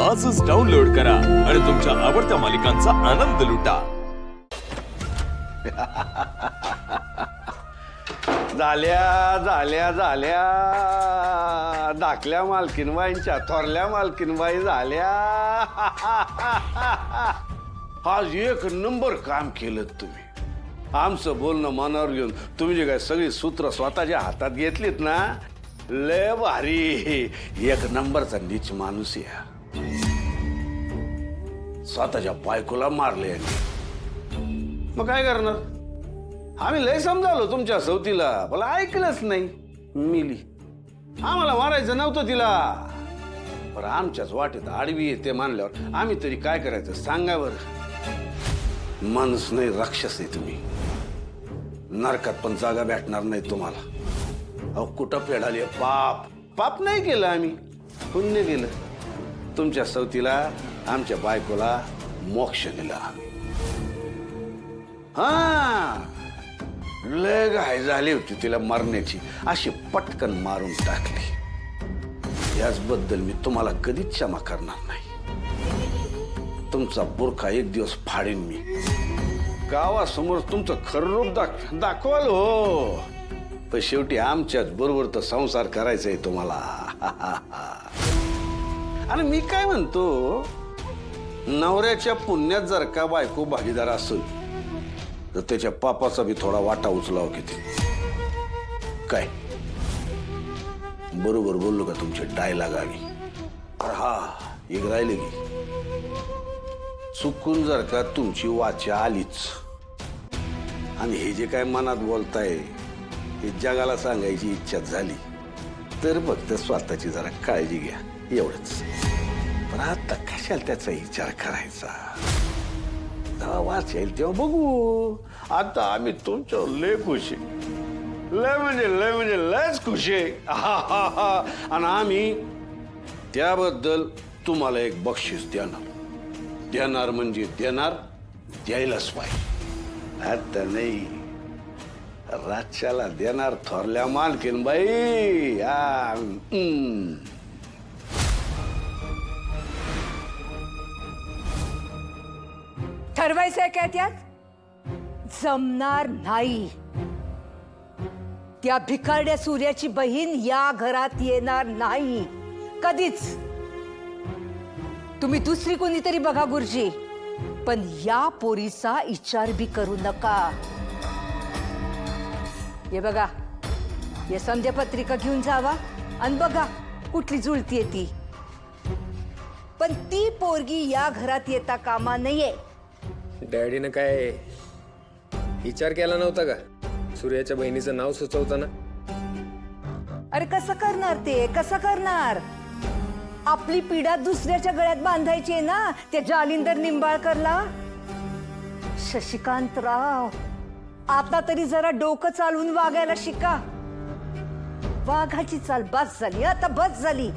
आजच डाउनलोड करा आणि तुमच्या आवडत्या मालिकांचा आनंद लुटा। झाल्या झाल्या झाल्या धाकल्या मालकीनबाईंच्या थोरल्या मालकीनबाई झाल्या। आज एक नंबर काम केलं तुम्ही। आमचं बोलणं मनावर घेऊन तुम्ही जे काय सगळी सूत्र स्वतःच्या हातात घेतलीत ना, लय भारी। एक नंबरचा नीच माणूस या। स्वतःच्या बायकोला मारले मग काय करणार? आम्ही लय समजावलो तुमच्या सवतीला, मला ऐकलंच नाही, मिली। आम्हाला मारायचं नव्हतं तिला, पण आमच्याच वाटेत आडवी येते मानल्यावर आम्ही तरी काय करायचं सांगा बरं। माणूस नाही राक्षस आहे तुम्ही, नरकात पण जागा भेटणार नाही तुम्हाला। अहो कुठं फेडाली पाप? पाप नाही केलं आम्ही, पुण्य केलं। तुमच्या सवतीला आमच्या बायकोला मोक्ष दिला आम्ही। हा लय घाई झाली होती तिला मारण्याची, अशी पटकन मारून टाकली। याचबद्दल मी तुम्हाला कधीच क्षमा करणार नाही। तुमचा बुरखा एक दिवस फाडीन मी, गावासमोर तुमचं खरं रूप दाखवाल हो। पण शेवटी आमच्याच बरोबर तर संसार करायचा आहे तुम्हाला। आणि मी काय म्हणतो, नवऱ्याच्या पुण्यात जर का बायको भागीदार असेल तर त्याच्या पापाचा बी थोडा वाटा उचलावा किती। काय बरोबर बोललो का तुमचे डायलॉग आली? हा एक राहिले की चुकून जर का तुमची वाचा आलीच आणि हे जे काय मनात बोलताय हे जगाला सांगायची इच्छा झाली तर फक्त स्वतःची जरा काळजी घ्या, एवढंच। पण आता कशाला त्याचा विचार करायचा? जेव्हा वाचेल तेव्हा बघू। आता आम्ही तुमच्यावर लय खुश आहे, लय म्हणजे लयच खुश आहे। आणि आम्ही त्याबद्दल तुम्हाला एक बक्षीस देणार म्हणजे देणार, द्यायलाच पाहिजे। आता नाही, रातच्याला देणार थोरल्या मालकीनबाई। ठरवायचंय काय त्यात? जमणार नाही। त्या भिकारड्या सूर्याची बहीण या घरात येणार नाही कधीच। तुम्ही दुसरी कोणीतरी बघा गुरुजी, पण या पोरीचा विचार बी करू नका। हे बघा, हे समजा पत्रिका घेऊन जावा आणि बघा कुठली जुळतीये ती। पण ती पोरगी या घरात येता कामा नाहीये। डॅडीनं काय विचार केला नव्हता का सूर्याच्या बहिणीचं नाव सुचवताना? अरे कसं करणार ते, कसं करणार? आपली पिढा दुसऱ्याच्या गळ्यात बांधायची आहे ना, त्या जालिंदर निंबाळकरला। शशिकांतराव, आता तरी जरा डोकं चालवून वागायला शिका। वाघाची चाल बस झाली, आता बस झाली।